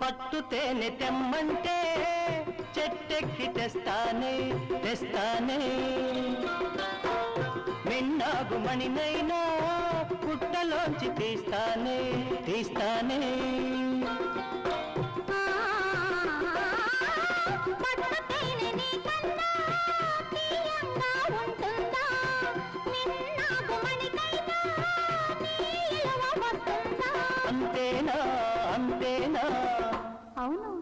పట్టు తేనె తెమ్మంటే చెట్టెక్కి తెస్తానే తెస్తానే మిన్నాగు మణినైనా పుట్టలోంచి తీస్తానే తీస్తానే అవును